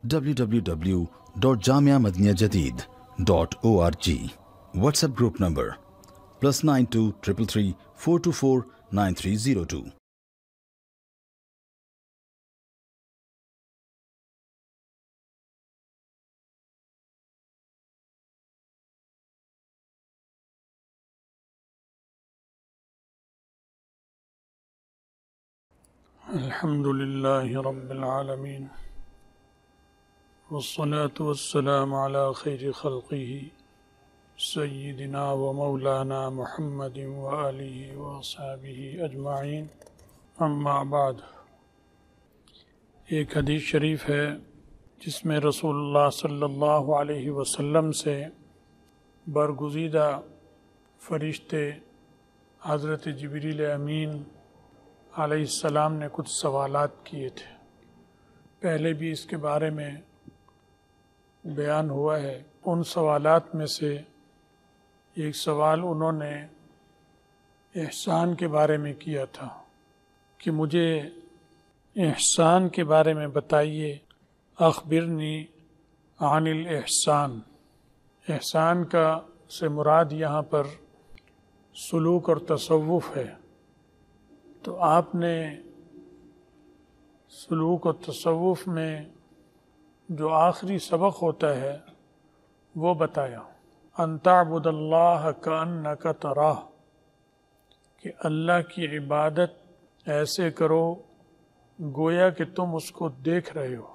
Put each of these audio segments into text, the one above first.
www.jamiamadiniyajadid.org. WhatsApp group number +92 333 424 9302. الحمد لله رب العالمين والصلاة والسلام على خير خلقه سيدنا ومولانا محمد وآله وأصحابه أجمعين اما بعد. ایک حدیث شریف ہے جس میں رسول اللہ صلی اللہ علیہ وسلم سے برگزیدہ فرشتے حضرت جبریل امین علیہ السلام نے کچھ سوالات کیے تھے. پہلے بھی اس کے بارے میں بیان ہوا ہے. ان سوالات میں سے ایک سوال انہوں نے احسان کے بارے میں کیا تھا کہ مجھے احسان کے بارے میں بتائیے. اخبرنی عن الاحسان. احسان کا سے مراد یہاں پر سلوک اور تصوف ہے. تو آپ نے سلوک و تصوف میں جو آخری سبق ہوتا ہے وہ بتایا. ان تعبد اللہ کأنک تراہ، کہ اللہ کی عبادت ایسے کرو گویا کہ تم اس کو دیکھ رہے ہو.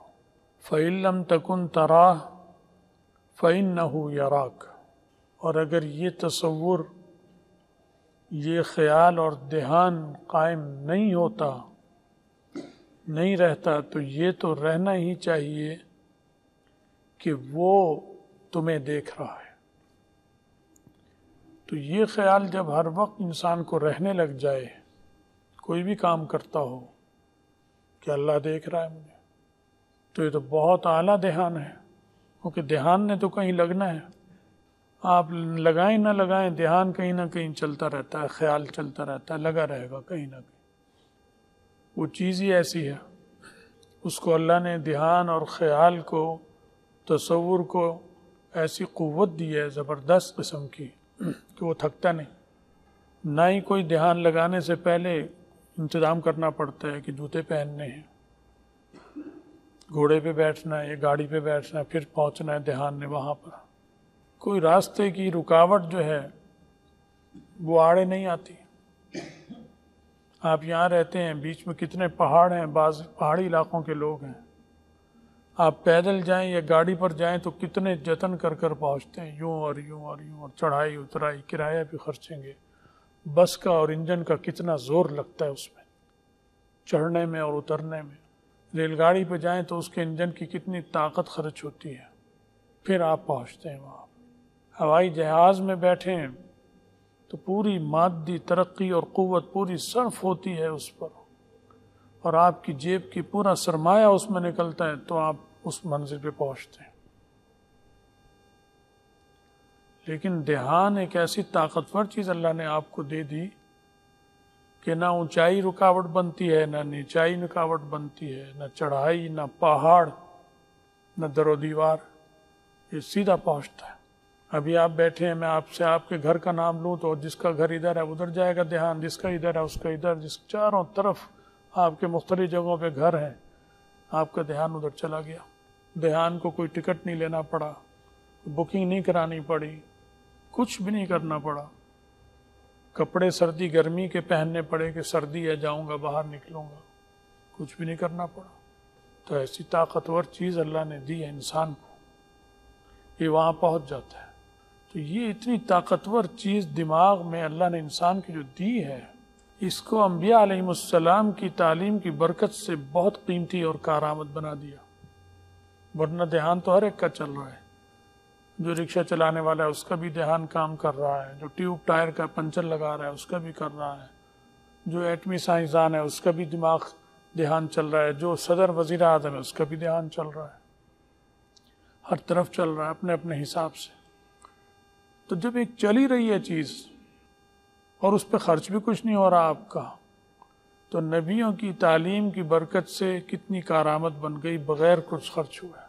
فإن لم تکن تراہ فإنہ یراک. اور اگر یہ تصور، یہ خیال اور دھیان قائم نہیں ہوتا، نہیں رہتا، تو یہ تو رہنا ہی چاہیے کہ وہ تمہیں دیکھ رہا ہے. تو یہ خیال جب ہر وقت انسان کو رہنے لگ جائے، کوئی بھی کام کرتا ہو کہ اللہ دیکھ رہا ہے مجھے، تو یہ تو بہت اعلیٰ دھیان ہے. کیونکہ دھیان نے تو کہیں لگنا ہے. آپ لگائیں نہ لگائیں، دھیان کہیں نہ کہیں چلتا رہتا ہے، خیال چلتا رہتا ہے، لگا رہے گا کہیں نہ کہیں. وہ چیز ہی ایسی ہے. اس کو اللہ نے دھیان اور خیال کو، تصور کو ایسی قوت دی ہے زبردست قسم کی کہ وہ تھکتا نہیں. نہ ہی کوئی دھیان لگانے سے پہلے انتظام کرنا پڑتا ہے کہ جوتے پہننے ہیں، گھوڑے پہ بیٹھنا ہے یا گاڑی پہ بیٹھنا ہے، پھر پہنچنا ہے دھیان نے وہاں پر. کوئی راستے کی رکاوٹ جو ہے وہ آڑے نہیں آتی. آپ یہاں رہتے ہیں، بیچ میں کتنے پہاڑ ہیں، بعض پہاڑی علاقوں کے لوگ ہیں. آپ پیدل جائیں یا گاڑی پر جائیں تو کتنے جتن کر کر پہنچتے ہیں، یوں اور یوں اور یوں، اور چڑھائی اترائی، کرایہ بھی خرچیں گے. بس کا اور انجن کا کتنا زور لگتا ہے اس میں، چڑھنے میں اور اترنے میں. ریل گاڑی پہ جائیں تو اس کے انجن کی کتنی طاقت خرچ ہوتی ہے، پھر آپ پہنچتے ہیں وہاں. ہوائی جہاز میں بیٹھیں تو پوری مادی ترقی اور قوت پوری صرف ہوتی ہے اس پر، اور آپ کی جیب کی پورا سرمایہ اس میں نکلتا ہے، تو آپ اس منزل پہ پہنچتے ہیں. لیکن دھیان ایک ایسی طاقتور چیز اللہ نے آپ کو دے دی کہ نہ اونچائی رکاوٹ بنتی ہے، نہ نیچائی رکاوٹ بنتی ہے، نہ چڑھائی، نہ پہاڑ، نہ در و دیوار. یہ سیدھا پہنچتا ہے. ابھی آپ بیٹھے ہیں، میں آپ سے آپ کے گھر کا نام لوں تو جس کا گھر ادھر ہے ادھر جائے گا دھیان، جس کا ادھر ہے اس کا ادھر، جس چاروں طرف آپ کے مختلف جگہوں پہ گھر ہیں، آپ کا دھیان ادھر چلا گیا. دھیان کو کوئی ٹکٹ نہیں لینا پڑا، بکنگ نہیں کرانی پڑی، کچھ بھی نہیں کرنا پڑا. کپڑے سردی گرمی کے پہننے پڑے کہ سردی ہے جاؤں گا باہر نکلوں گا، کچھ بھی نہیں کرنا پڑا. تو ایسی طاقتور چیز اللہ نے دی ہے انسان کو، یہ وہاں پہنچ جاتا ہے. تو یہ اتنی طاقتور چیز دماغ میں اللہ نے انسان کی جو دی ہے، اس کو انبیاء علیہ السلام کی تعلیم کی برکت سے بہت قیمتی اور کارآمد بنا دیا. ورنہ دھیان تو ہر ایک کا چل رہا ہے. جو رکشہ چلانے والا ہے اس کا بھی دھیان کام کر رہا ہے، جو ٹیوب ٹائر کا پنچر لگا رہا ہے اس کا بھی کر رہا ہے، جو ایٹمی سائنسدان ہے اس کا بھی دماغ دھیان چل رہا ہے، جو صدر وزیر اعظم ہے اس کا بھی دھیان چل رہا ہے. ہر طرف چل رہا ہے اپنے اپنے حساب سے. تو جب ایک چلی رہی ہے چیز اور اس پہ خرچ بھی کچھ نہیں ہو رہا آپ کا، تو نبیوں کی تعلیم کی برکت سے کتنی کارآمد بن گئی بغیر کچھ خرچ ہوئے.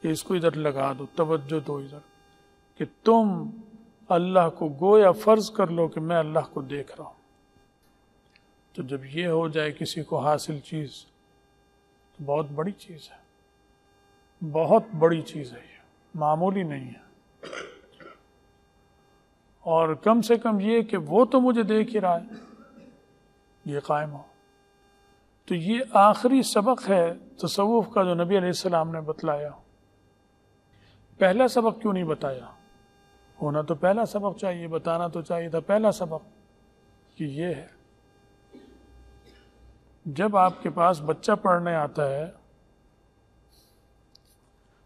کہ اس کو ادھر لگا دو، توجہ دو ادھر، کہ تم اللہ کو گویا فرض کر لو کہ میں اللہ کو دیکھ رہا ہوں۔ تو جب یہ ہو جائے کسی کو حاصل چیز تو بہت بڑی چیز ہے، بہت بڑی چیز ہے، یہ معمولی نہیں ہے۔ اور کم سے کم یہ کہ وہ تو مجھے دیکھ ہی رہا ہے، یہ قائم ہو۔ تو یہ آخری سبق ہے تصوف کا جو نبی علیہ السلام نے بتلایا۔ پہلا سبق کیوں نہیں بتایا؟ ہونا تو پہلا سبق چاہیے، بتانا تو چاہیے تھا پہلا سبق کہ یہ ہے۔ جب آپ کے پاس بچہ پڑھنے آتا ہے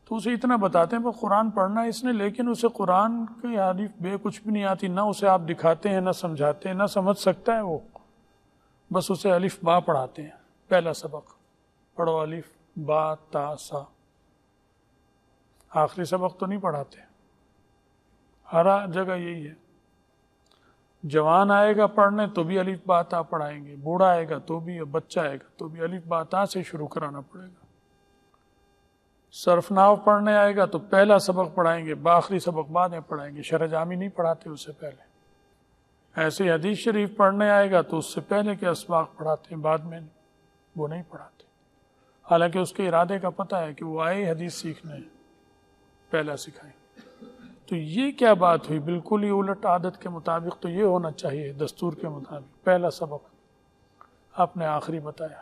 تو اسے اتنا بتاتے ہیں کہ قرآن پڑھنا ہے اس نے، لیکن اسے قرآن کی الف بے کچھ بھی نہیں آتی، نہ اسے آپ دکھاتے ہیں، نہ سمجھاتے ہیں، نہ سمجھ سکتا ہے وہ، بس اسے الف با پڑھاتے ہیں۔ پہلا سبق پڑھو الف با تا سا، آخری سبق تو نہیں پڑھاتے، ہر جگہ یہی ہے۔ جوان آئے گا پڑھنے تو بھی الف با تا پڑھائیں گے، بوڑھا آئے گا تو بھی، بچہ آئے گا تو بھی الف با تا سے شروع کرانا پڑے گا۔ صرف ناو پڑھنے آئے گا تو پہلا سبق پڑھائیں گے، آخری سبق بعد میں پڑھائیں گے، شرح جامی نہیں پڑھاتے اس سے پہلے۔ ایسے حدیث شریف پڑھنے آئے گا تو اس سے پہلے کے اسباق پڑھاتے ہیں، بعد میں وہ نہیں پڑھاتے، حالانکہ اس کے ارادے کا پتہ ہے کہ وہ آئے حدیث سیکھنے، پہلا سکھائیں۔ تو یہ کیا بات ہوئی؟ بالکل ہی الٹ عادت کے مطابق تو یہ ہونا چاہیے، دستور کے مطابق پہلا سبق آپ نے آخری بتایا۔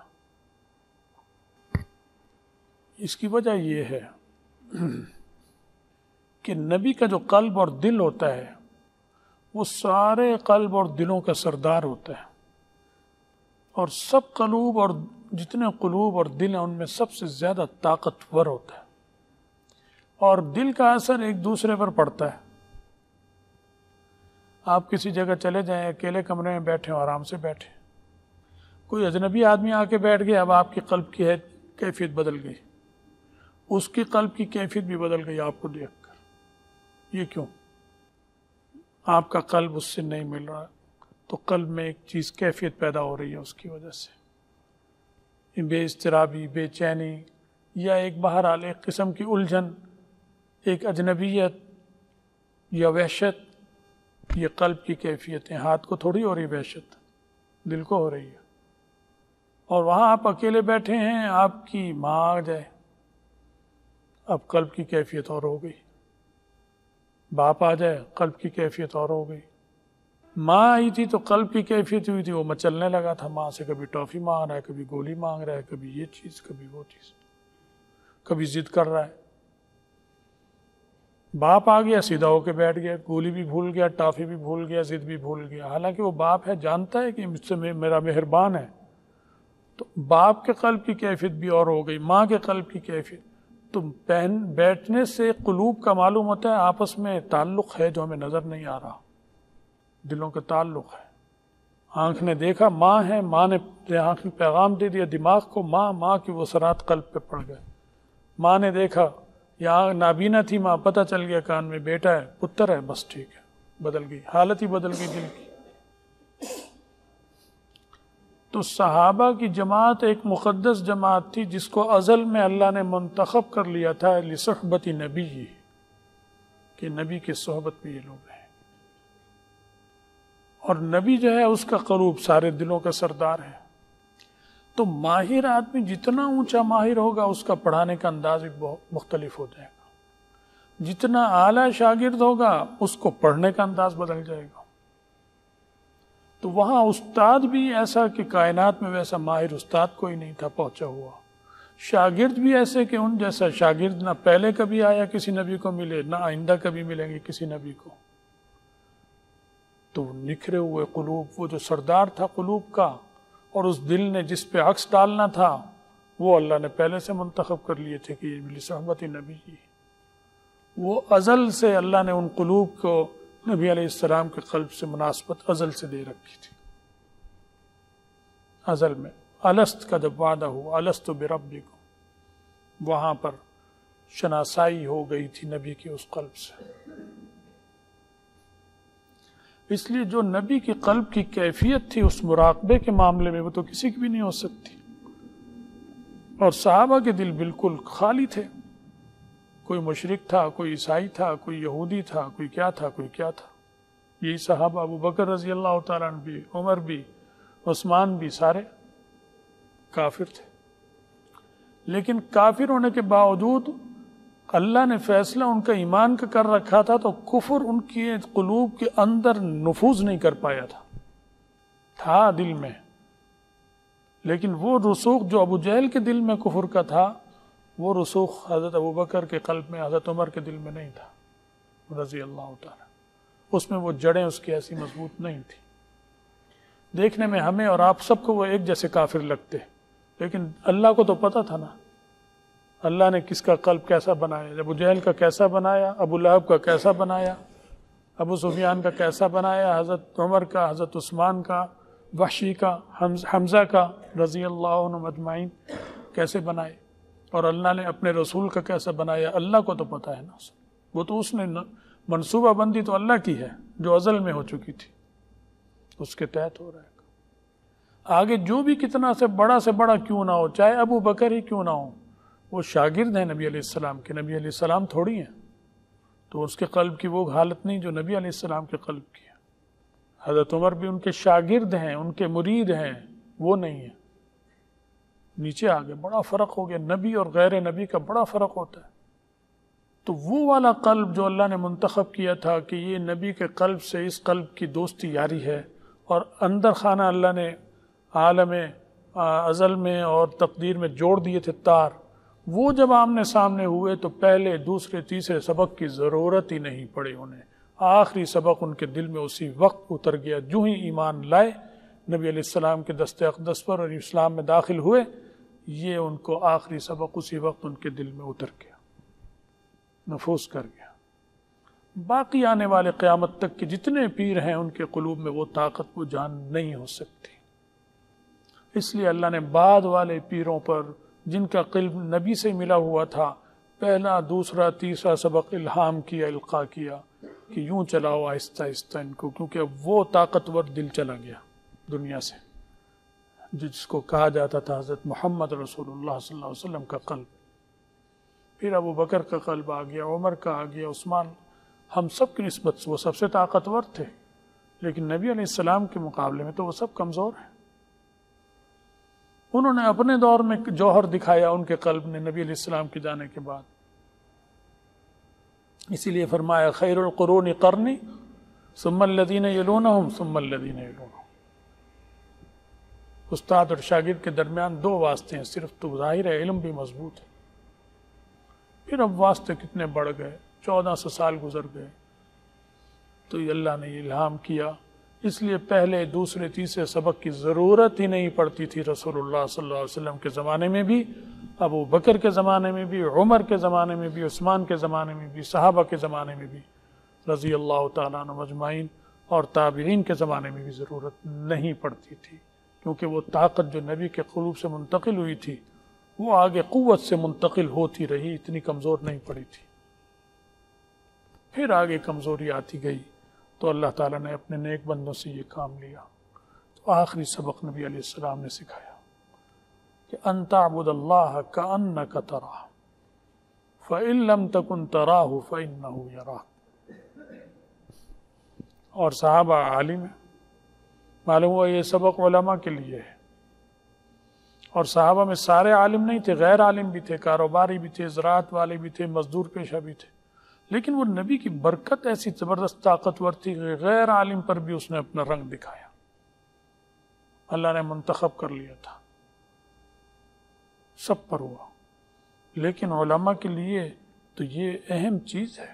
اس کی وجہ یہ ہے کہ نبی کا جو قلب اور دل ہوتا ہے وہ سارے قلب اور دلوں کا سردار ہوتا ہے، اور سب قلوب اور جتنے قلوب اور دل ہیں ان میں سب سے زیادہ طاقتور ہوتا ہے، اور دل کا اثر ایک دوسرے پر پڑتا ہے۔ آپ کسی جگہ چلے جائیں، اکیلے کمرے میں بیٹھے ہوں، آرام سے بیٹھے، کوئی اجنبی آدمی آ کے بیٹھ گیا، اب آپ کی قلب کی کیفیت بدل گئی، اس کی قلب کی کیفیت بھی بدل گئی آپ کو دیکھ کر۔ یہ کیوں؟ آپ کا قلب اس سے نہیں مل رہا، تو قلب میں ایک چیز کیفیت پیدا ہو رہی ہے اس کی وجہ سے، بے اضطرابی، بے چینی، یا ایک بہرحال ایک قسم کی الجھن، ایک اجنبیت یا وحشت، یہ قلب کی کیفیت ہے۔ ہاتھ کو تھوڑی ہو رہی وحشت، دل کو ہو رہی ہے۔ اور وہاں آپ اکیلے بیٹھے ہیں، آپ کی ماں آ جائے، اب قلب کی کیفیت اور ہو گئی، باپ آ جائے قلب کی کیفیت اور ہو گئی، ماں آئی تھی تو قلب کی کیفیت ہوئی تھی، وہ مچلنے لگا تھا ماں سے، کبھی ٹافی مانگ رہا ہے، کبھی گولی مانگ رہا ہے، کبھی یہ چیز، کبھی وہ چیز، کبھی ضد کر رہا ہے۔ باپ آ گیا، سیدھا ہو کے بیٹھ گیا، گولی بھی بھول گیا، ٹافی بھی بھول گیا، ضد بھی بھول گیا، حالانکہ وہ باپ ہے، جانتا ہے کہ مجھ سے میرا مہربان ہے۔ تو باپ کے قلب کی کیفیت بھی اور ہو گئی، ماں کے قلب کی کیفیت۔ تو بیٹھنے سے قلوب کا معلوم ہوتا ہے آپس میں تعلق ہے جو ہمیں نظر نہیں آ رہا، دلوں کا تعلق ہے۔ آنکھ نے دیکھا ماں ہے، ماں نے آنکھ نے پیغام دے دیا دماغ کو، ماں کی وہ اثرات قلب پہ پڑ گئے۔ ماں نے دیکھا، یہاں نابینا تھی ماں، پتہ چل گیا کان میں بیٹا ہے، پتر ہے، بس ٹھیک ہے، بدل گئی حالت ہی، بدل گئی دل کی۔ تو صحابہ کی جماعت ایک مقدس جماعت تھی جس کو ازل میں اللہ نے منتخب کر لیا تھا لصحبت نبی، کہ نبی کے صحبت میں یہ لوگ ہیں، اور نبی جو ہے اس کا قلوب سارے دلوں کا سردار ہے۔ تو ماہر آدمی جتنا اونچا ماہر ہوگا اس کا پڑھانے کا انداز بھی بہت مختلف ہو جائے گا، جتنا اعلیٰ شاگرد ہوگا اس کو پڑھنے کا انداز بدل جائے گا۔ تو وہاں استاد بھی ایسا کہ کائنات میں ویسا ماہر استاد کوئی نہیں تھا پہنچا ہوا، شاگرد بھی ایسے کہ ان جیسا شاگرد نہ پہلے کبھی آیا کسی نبی کو ملے، نہ آئندہ کبھی ملیں گے کسی نبی کو۔ تو نکھرے ہوئے قلوب، وہ جو سردار تھا قلوب کا، اور اس دل نے جس پہ عکس ڈالنا تھا، وہ اللہ نے پہلے سے منتخب کر لیے تھے کہ یہ صحبت نبی کی۔ وہ ازل سے اللہ نے ان قلوب کو نبی علیہ السلام کے قلب سے مناسبت ازل سے دے رکھی تھی۔ ازل میں الست کا جب وعدہ ہوا، الست بربکم، وہاں پر شناسائی ہو گئی تھی نبی کی اس قلب سے۔ اس لیے جو نبی کی قلب کی کیفیت تھی اس مراقبے کے معاملے میں، وہ تو کسی کی بھی نہیں ہو سکتی۔ اور صحابہ کے دل بالکل خالی تھے، کوئی مشرک تھا، کوئی عیسائی تھا، کوئی یہودی تھا، کوئی کیا تھا، کوئی کیا تھا. یہی صحابہ ابو بکر رضی اللہ تعالیٰ عنہ بھی، عمر بھی، عثمان بھی، سارے کافر تھے. لیکن کافر ہونے کے باوجود اللہ نے فیصلہ ان کا ایمان کا کر رکھا تھا، تو کفر ان کی قلوب کے اندر نفوذ نہیں کر پایا تھا دل میں. لیکن وہ رسوخ جو ابو جہل کے دل میں کفر کا تھا، وہ رسوخ حضرت ابو بکر کے قلب میں، حضرت عمر کے دل میں نہیں تھا رضی اللہ تعالیٰ. اس میں وہ جڑیں اس کی ایسی مضبوط نہیں تھی. دیکھنے میں ہمیں اور آپ سب کو وہ ایک جیسے کافر لگتے، لیکن اللہ کو تو پتہ تھا نا اللہ نے کس کا قلب کیسا بنایا. ابو جہل کا کیسا بنایا، ابو لہب کا کیسا بنایا، ابو سفیان کا کیسا بنایا، حضرت عمر کا، حضرت عثمان کا، وحشی کا، حمزہ کا رضی اللہ عنہ اجمعین کیسے بنائے، اور اللہ نے اپنے رسول کا کیسا بنایا. اللہ کو تو پتہ ہے نا، وہ تو اس نے منصوبہ بندی تو اللہ کی ہے جو ازل میں ہو چکی تھی، اس کے تحت ہو رہا ہے. آگے جو بھی کتنا سے بڑا کیوں نہ ہو، چاہے ابو بکر ہی کیوں نہ ہو، وہ شاگرد ہیں نبی علیہ السلام کے. نبی علیہ السلام تھوڑی ہیں، تو اس کے قلب کی وہ حالت نہیں جو نبی علیہ السلام کے قلب کی ہے. حضرت عمر بھی ان کے شاگرد ہیں، ان کے مرید ہیں، وہ نہیں ہیں. نیچے آگے بڑا فرق ہو گیا، نبی اور غیر نبی کا بڑا فرق ہوتا ہے. تو وہ والا قلب جو اللہ نے منتخب کیا تھا کہ یہ نبی کے قلب سے اس قلب کی دوستی یاری ہے، اور اندر خانہ اللہ نے عالم ازل میں اور تقدیر میں جوڑ دیے تھے تار، وہ جب آمنے سامنے ہوئے تو پہلے دوسرے تیسرے سبق کی ضرورت ہی نہیں پڑی انہیں. آخری سبق ان کے دل میں اسی وقت اتر گیا. جو ہی ایمان لائے نبی علیہ السلام کے دست اقدس پر اور اسلام میں داخل ہوئے، یہ ان کو آخری سبق اسی وقت ان کے دل میں اتر گیا، نفوذ کر گیا. باقی آنے والے قیامت تک کے جتنے پیر ہیں ان کے قلوب میں وہ طاقت، وہ جان نہیں ہو سکتی. اس لیے اللہ نے بعد والے پیروں پر جن کا قلب نبی سے ملا ہوا تھا، پہلا دوسرا تیسرا سبق الہام کیا، القاء کیا کہ یوں چلاؤ آہستہ آہستہ ان کو، کیونکہ وہ طاقتور دل چلا گیا دنیا سے، جس کو کہا جاتا تھا حضرت محمد رسول اللہ صلی اللہ علیہ وسلم کا قلب. پھر ابو بکر کا قلب آ گیا، عمر کا آ گیا، عثمان. ہم سب کی نسبت سے وہ سب سے طاقتور تھے، لیکن نبی علیہ السلام کے مقابلے میں تو وہ سب کمزور ہیں. انہوں نے اپنے دور میں جوہر دکھایا ان کے قلب نے نبی علیہ السلام کے جانے کے بعد. اسی لیے فرمایا خیر القرون قرنی ثم الذین یلونہم ثم الذین یلونہم. استاد اور شاگرد کے درمیان دو واسطے ہیں صرف، تو ظاہر ہے علم بھی مضبوط ہے. پھر اب واسطے کتنے بڑھ گئے، 1400 سال گزر گئے، تو اللہ نے یہ الہام کیا. اس لیے پہلے دوسرے تیسرے سبق کی ضرورت ہی نہیں پڑتی تھی رسول اللہ صلی اللہ علیہ وسلم کے زمانے میں بھی، ابو بکر کے زمانے میں بھی، عمر کے زمانے میں بھی، عثمان کے زمانے میں بھی، صحابہ کے زمانے میں بھی رضی اللہ تعالیٰ عنہ اجمعین، اور تابعین کے زمانے میں بھی ضرورت نہیں پڑتی تھی، کیونکہ وہ طاقت جو نبی کے قلوب سے منتقل ہوئی تھی وہ آگے قوت سے منتقل ہوتی رہی، اتنی کمزور نہیں پڑی تھی. پھر آگے کمزوری آتی گئی تو اللہ تعالیٰ نے اپنے نیک بندوں سے یہ کام لیا. تو آخری سبق نبی علیہ السلام نے سکھایا کہ ان تعبد اللہ کأنک تراہ فإن لم تکن تراہ فإنہ یراک. اور صحابہ عالم ہیں، معلوم ہوا یہ سبق علماء کے لیے ہے. اور صحابہ میں سارے عالم نہیں تھے، غیر عالم بھی تھے، کاروباری بھی تھے، زراعت والے بھی تھے، مزدور پیشہ بھی تھے. لیکن وہ نبی کی برکت ایسی زبردست طاقتور تھی کہ غیر عالم پر بھی اس نے اپنا رنگ دکھایا. اللہ نے منتخب کر لیا تھا، سب پر ہوا. لیکن علماء کے لیے تو یہ اہم چیز ہے.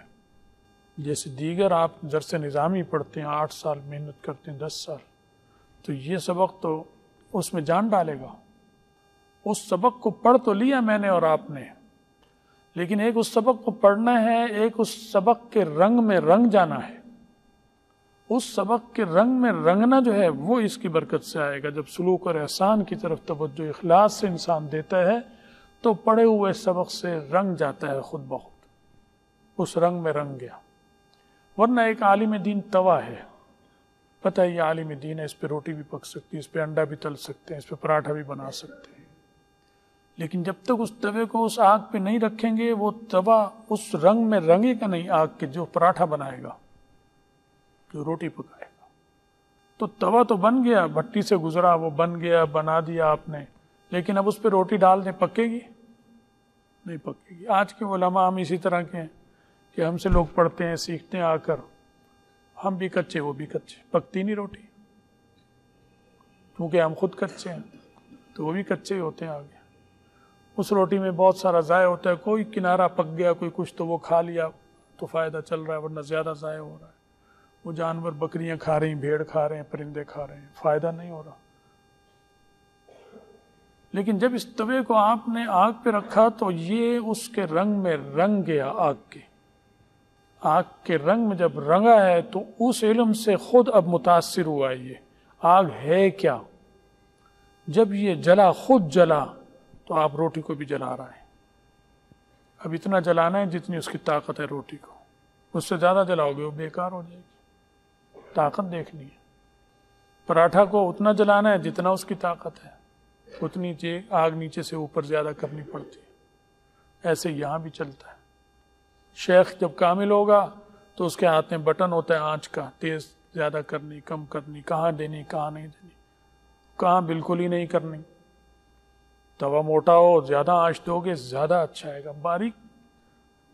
جیسے دیگر آپ درس نظامی پڑھتے ہیں، 8 سال محنت کرتے ہیں، 10 سال، تو یہ سبق تو اس میں جان ڈالے گا. اس سبق کو پڑھ تو لیا میں نے اور آپ نے، لیکن ایک اس سبق کو پڑھنا ہے، ایک اس سبق کے رنگ میں رنگ جانا ہے. اس سبق کے رنگ میں رنگنا جو ہے وہ اس کی برکت سے آئے گا. جب سلوک اور احسان کی طرف توجہ اخلاص سے انسان دیتا ہے تو پڑھے ہوئے سبق سے رنگ جاتا ہے خود بخود، اس رنگ میں رنگ گیا. ورنہ ایک عالم دین توا ہے، پتہ ہے یہ عالم دین ہے، اس پہ روٹی بھی پک سکتی ہے، اس پہ انڈا بھی تل سکتے ہیں، اس پہ پراٹھا بھی بنا سکتے ہیں. لیکن جب تک اس توے کو اس آگ پہ نہیں رکھیں گے وہ توا اس رنگ میں رنگے گا نہیں آگ کے جو پراٹھا بنائے گا، جو روٹی پکائے گا۔ تو توا تو بن گیا، بھٹی سے گزرا، وہ بن گیا، بنا دیا آپ نے، لیکن اب اس پہ روٹی ڈال دیں، پکے گی؟ نہیں پکے گی۔ آج کے علماء ہم اسی طرح کے ہیں کہ ہم سے لوگ پڑھتے ہیں، سیکھتے ہیں، آ کر ہم بھی کچے وہ بھی کچے، پکتی نہیں روٹی، کیونکہ ہم خود کچے ہیں تو وہ بھی کچے ہی ہوتے ہیں آگے۔ اس روٹی میں بہت سارا ضائع ہوتا ہے، کوئی کنارہ پک گیا، کوئی کچھ تو وہ کھا لیا تو فائدہ چل رہا ہے، ورنہ زیادہ ضائع ہو رہا ہے۔ وہ جانور بکریاں کھا رہی ہیں، بھیڑ کھا رہے ہیں، پرندے کھا رہے ہیں، فائدہ نہیں ہو رہا۔ لیکن جب اس توے کو آپ نے آگ پہ رکھا تو یہ اس کے رنگ میں رنگ گیا، آگ کے رنگ میں جب رنگا ہے تو اس علم سے خود اب متاثر ہوا یہ آگ ہے کیا۔ جب یہ جلا، خود جلا، تو آپ روٹی کو بھی جلا رہا ہے۔ اب اتنا جلانا ہے جتنی اس کی طاقت ہے روٹی کو، اس سے زیادہ جلاؤ گے وہ بیکار ہو جائے گی۔ طاقت دیکھنی ہے۔ پراٹھا کو اتنا جلانا ہے جتنا اس کی طاقت ہے، اتنی آگ نیچے سے اوپر زیادہ کرنی پڑتی ہے۔ ایسے یہاں بھی چلتا ہے۔ شیخ جب کامل ہوگا تو اس کے ہاتھ میں بٹن ہوتا ہے آنچ کا، تیز زیادہ کرنی، کم کرنی، کہاں دینی، کہاں نہیں دینی، کہاں بالکل ہی نہیں کرنی۔ توا موٹا ہو، زیادہ آنچ دو گے زیادہ اچھا آئے گا۔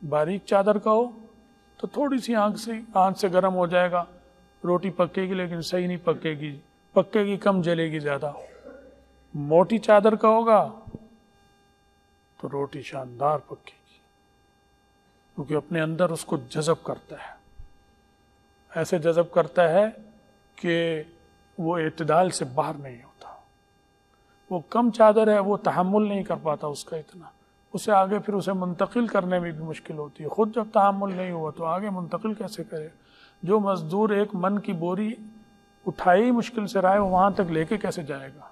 باریک چادر کا ہو تو تھوڑی سی آنچ سے گرم ہو جائے گا، روٹی پکے گی لیکن صحیح نہیں پکے گی، کم جلے گی زیادہ۔ موٹی چادر کا ہوگا تو روٹی شاندار پکے گی، کیونکہ اپنے اندر اس کو جذب کرتا ہے، ایسے جذب کرتا ہے کہ وہ اعتدال سے باہر نہیں ہوتا۔ وہ کم چادر ہے، وہ تحمل نہیں کر پاتا اس کا اتنا، اسے آگے پھر اسے منتقل کرنے میں بھی مشکل ہوتی ہے۔ خود جب تحمل نہیں ہوا تو آگے منتقل کیسے کرے؟ جو مزدور 1 من کی بوری اٹھائی ہی مشکل سے رہا ہے، وہ وہاں تک لے کے کیسے جائے گا؟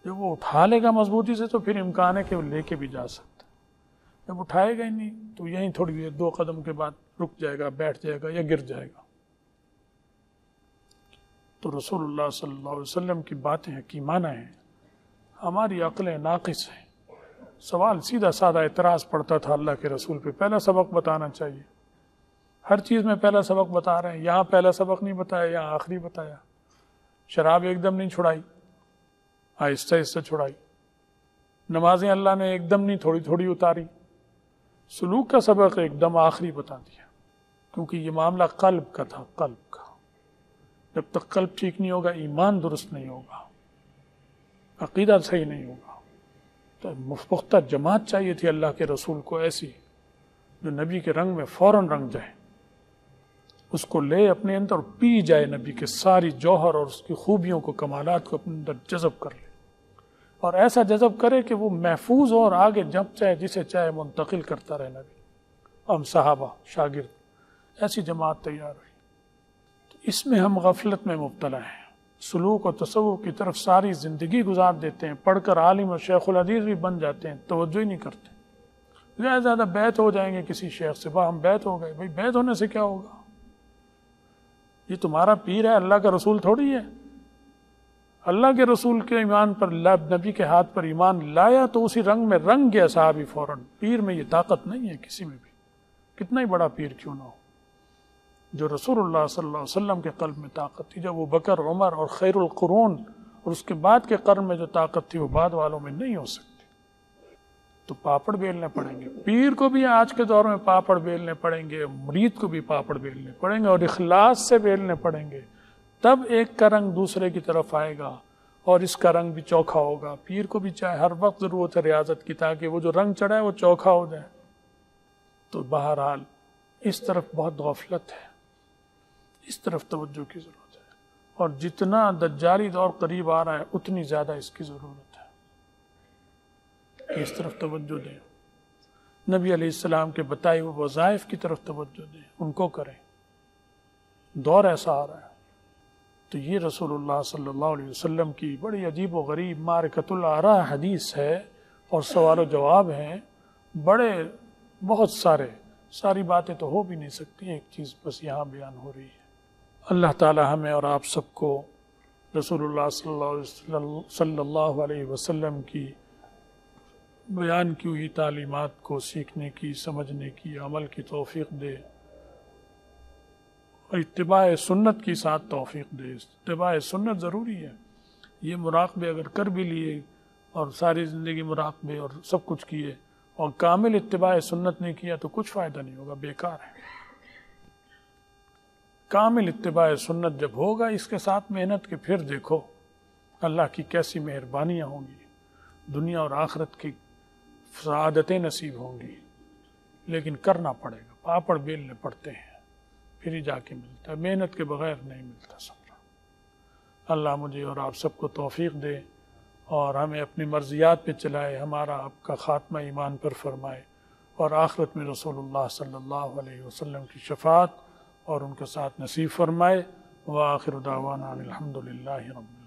جب وہ اٹھا لے گا مضبوطی سے تو پھر امکان ہے کہ وہ لے کے بھی جا سکتا ہے۔ جب اٹھائے گا ہی نہیں تو یہیں تھوڑی دیر 2 قدم کے بعد رک جائے گا، بیٹھ جائے گا یا گر جائے گا۔ تو رسول اللہ صلی اللہ علیہ وسلم کی باتیں حکیمانہ ہیں، ہماری عقلیں ناقص ہیں۔ سوال سیدھا سادہ اعتراض پڑتا تھا اللہ کے رسول پہ، پہلا سبق بتانا چاہیے۔ ہر چیز میں پہلا سبق بتا رہے ہیں، یہاں پہلا سبق نہیں بتایا، یہاں آخری بتایا۔ شراب ایک دم نہیں چھڑائی، آہستہ آہستہ چھڑائی۔ نمازیں اللہ نے ایک دم نہیں، تھوڑی تھوڑی اتاری۔ سلوک کا سبق ایک دم آخری بتا دیا، کیونکہ یہ معاملہ قلب کا تھا، قلب کا۔ جب تک قلب ٹھیک نہیں ہوگا، ایمان درست نہیں ہوگا، عقیدہ صحیح نہیں ہوگا۔ تو پختہ جماعت چاہیے تھی اللہ کے رسول کو، ایسی جو نبی کے رنگ میں فوراً رنگ جائے، اس کو لے اپنے اندر پی جائے، نبی کے ساری جوہر اور اس کی خوبیوں کو، کمالات کو اپنے اندر جذب کر لے، اور ایسا جذب کرے کہ وہ محفوظ ہو اور آگے جب چاہے جسے چاہے منتقل کرتا رہے نبی۔ ہم صحابہ، شاگرد، ایسی جماعت تیار ہوئی۔ تو اس میں ہم غفلت میں مبتلا ہیں، سلوک اور تصوف کی طرف ساری زندگی گزار دیتے ہیں، پڑھ کر عالم اور شیخ الحدیث بھی بن جاتے ہیں، توجہ ہی نہیں کرتے۔ زیادہ زیادہ بیعت ہو جائیں گے کسی شیخ سے، ہم بیعت ہو گئے، بھائی بیعت ہونے سے کیا ہوگا؟ یہ تمہارا پیر ہے، اللہ کا رسول تھوڑی ہے۔ اللہ کے رسول کے ایمان پر، نبی کے ہاتھ پر ایمان لایا تو اسی رنگ میں رنگ گیا صحابی فوراً۔ پیر میں یہ طاقت نہیں ہے کسی میں بھی، کتنا ہی بڑا پیر کیوں نہ ہو۔ جو رسول اللہ صلی اللہ علیہ وسلم کے قلب میں طاقت تھی، جب وہ بکر، عمر اور خیر القرون اور اس کے بعد کے قرن میں جو طاقت تھی وہ بعد والوں میں نہیں ہو سکتی۔ تو پاپڑ بیلنے پڑیں گے، پیر کو بھی آج کے دور میں پاپڑ بیلنے پڑیں گے، مرید کو بھی پاپڑ بیلنے پڑیں گے، اور اخلاص سے بیلنے پڑیں گے، تب ایک کا رنگ دوسرے کی طرف آئے گا اور اس کا رنگ بھی چوکھا ہوگا۔ پیر کو بھی چاہے ہر وقت ضرورت ہے ریاضت کی، تاکہ وہ جو رنگ چڑھا ہے وہ چوکھا ہو جائے۔ تو بہرحال اس طرف بہت غفلت ہے، اس طرف توجہ کی ضرورت ہے، اور جتنا دجالی دور قریب آ رہا ہے اتنی زیادہ اس کی ضرورت ہے کہ اس طرف توجہ دیں، نبی علیہ السلام کے بتائے ہوئے وظائف کی طرف توجہ دیں، ان کو کریں۔ دور ایسا آ رہا ہے۔ تو یہ رسول اللہ صلی اللہ علیہ وسلم کی بڑی عجیب و غریب معرکۃ الآراء حدیث ہے، اور سوال و جواب ہیں بڑے، بہت ساری باتیں تو ہو بھی نہیں سکتی، ایک چیز بس یہاں بیان ہو رہی ہے۔ اللہ تعالی ہمیں اور آپ سب کو رسول اللہ صلی اللہ علیہ وسلم کی بیان کی ہوئی تعلیمات کو سیکھنے کی، سمجھنے کی، عمل کی توفیق دے، اور اتباع سنت کی ساتھ توفیق دے۔ اتباع سنت ضروری ہے۔ یہ مراقبے اگر کر بھی لیے اور ساری زندگی مراقبے اور سب کچھ کیے اور کامل اتباع سنت نہیں کیا تو کچھ فائدہ نہیں ہوگا، بیکار ہے۔ کامل اتباع سنت جب ہوگا اس کے ساتھ محنت کے، پھر دیکھو اللہ کی کیسی مہربانیاں ہوں گی، دنیا اور آخرت کی سعادتیں نصیب ہوں گی۔ لیکن کرنا پڑے گا، پاپڑ بیلنے پڑتے ہیں، پھر ہی جا کے ملتا ہے، محنت کے بغیر نہیں ملتا سمجھا۔ اللہ مجھے اور آپ سب کو توفیق دے اور ہمیں اپنی مرضیات پہ چلائے، ہمارا آپ کا خاتمہ ایمان پر فرمائے، اور آخرت میں رسول اللہ صلی اللہ علیہ وسلم کی شفاعت اور ان کے ساتھ نصیب فرمائے۔ وآخر دعوانا الحمد للہ رب العالمین۔